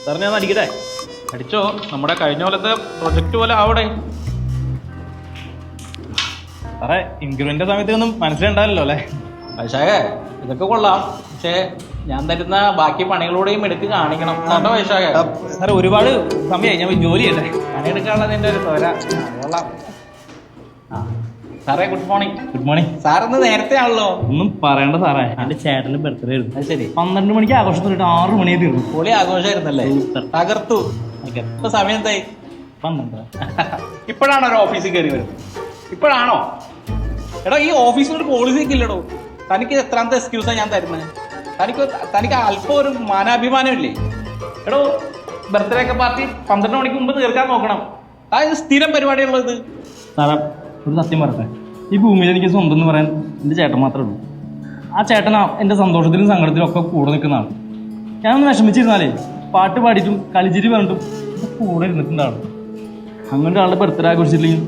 സാറിന് ഞാൻ അടിക്കട്ടെ? അടിച്ചോ, നമ്മുടെ കഴിഞ്ഞ പോലത്തെ പ്രൊജക്ട് പോലെ ആവട്ടെ. സാറേ ഇൻക്രിമെന്റിന്റെ സമയത്തൊന്നും മനസ്സിലുണ്ടാവില്ലല്ലോ അല്ലേ? പക്ഷേ ഇതൊക്കെ കൊള്ളാം, പക്ഷേ ഞാൻ തരുന്ന ബാക്കി പണികളോടെയും എടുത്ത് കാണിക്കണം കേട്ടോ വൈശാഖ. സാറേ ഒരുപാട് സമയമായി, ഞാൻ ജോലി ചെയ്യട്ടെ. പണിയെടുക്കാനുള്ളതിന്റെ ഒരു തോര. കൊള്ളാം. ആ സാറേ ഗുഡ് മോർണിംഗ്. Good morning. സാറിന്ന് നേരത്തെ ആണല്ലോ. ഒന്നും പറയണ്ട സാറേ, എന്റെ ചേട്ടന്റെ ബർത്ത്ഡേ ആയിരുന്നു. അത് ശരി. 12 മണിക്ക് ആഘോഷത്തിലിട്ട് 6 മണിയായി തീർന്നു. പൊളി ആഘോഷമായിരുന്നല്ലേ? തകർത്തു. ഇപ്പൊ സമയം എന്തായി? 12. ഇപ്പോഴാണോ ഒരു ഓഫീസിൽ കയറി വരുന്നത്? ഇപ്പോഴാണോ? എടോ ഈ ഓഫീസിനൊരു പോളിസി ഒക്കെ ഇല്ലടോ. തനിക്ക് എത്രാമത്തെ എക്സ്ക്യൂസാണ് ഞാൻ തരുന്നത്? തനിക്ക് അല്പം ഒരു മാനാഭിമാനം ഇല്ലേ? എടോ ബർത്ത്ഡേ ഒക്കെ പാർട്ടി 12 മണിക്ക് മുമ്പ് തീർക്കാൻ നോക്കണം. അതായത് സ്ഥിരം പരിപാടിയുള്ളത്. സാറേ ഒരു സത്യം പറയട്ടെ, ഈ ഭൂമിയിൽ എനിക്ക് സ്വന്തം എന്ന് പറയാൻ എൻ്റെ ചേട്ടൻ മാത്രമേ ഉള്ളൂ. ആ ചേട്ടനാ എൻ്റെ സന്തോഷത്തിലും സങ്കടത്തിലും ഒക്കെ കൂടെ നിൽക്കുന്നതാണ്. ഞാനൊന്ന് വിഷമിച്ചിരുന്നാലേ പാട്ട് പാടിയിട്ടും കളിച്ചിരി പറഞ്ഞിട്ടും കൂടെ ഇരുന്നിട്ടുണ്ടാവും. അങ്ങനെ ആളുടെ ബർത്ത്ഡേ ആഘോഷിച്ചില്ലെങ്കിൽ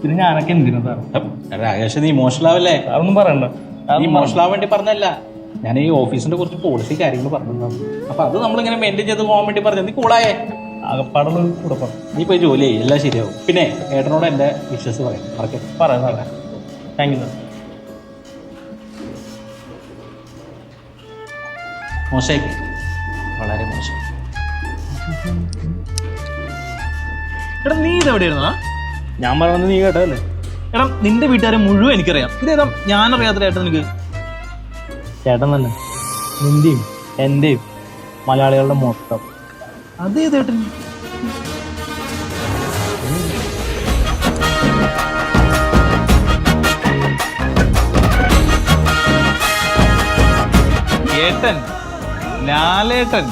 പിന്നെ ഞാനൊക്കെ എന്തിനാ സാറേ? രാകേഷ് നീ ഇമോഷണൽ ആവല്ലേ? അതൊന്നും പറയണ്ട. ഇമോഷണൽ ആവാൻ വേണ്ടി പറഞ്ഞല്ല, ഞാൻ ഈ ഓഫീസിന്റെ കുറച്ച് പോളിസി കാര്യങ്ങൾ പറഞ്ഞതാണ്. അപ്പൊ അത് നമ്മളിങ്ങനെ മെയിൻറ്റെയിൻ ചെയ്ത് പോകാൻ വേണ്ടി പറഞ്ഞു. നീ കൂടായേ ആകപ്പാടുള്ള കൂടെ പറഞ്ഞു. നീ പോയി ജോലി ചെയ്യും, എല്ലാം ശരിയാവും. പിന്നെ ഏട്ടനോട് എൻ്റെ വിശ്വസ് പറയാം, മറക്കട്ടെ. പറയാം സാറേ. Thank you sir. മോശമായി, വളരെ മോശം. എടാ നീ ഇതെവിടെയായിരുന്നാ? ഞാൻ പറയുന്നത് നീ കേട്ടതല്ലേ? എടാ നിന്റെ വീട്ടുകാരെ മുഴുവൻ എനിക്കറിയാം. ഇതേതാ ഞാനറിയാത്ത ചേട്ടൻ നിനക്ക്? ചേട്ടൻ തന്നെ, നിന്റെയും എന്റെയും മലയാളികളുടെ മൊത്തം. അതേ ചേട്ടൻ. ഏട്ടൻ, ലാലേട്ടൻ.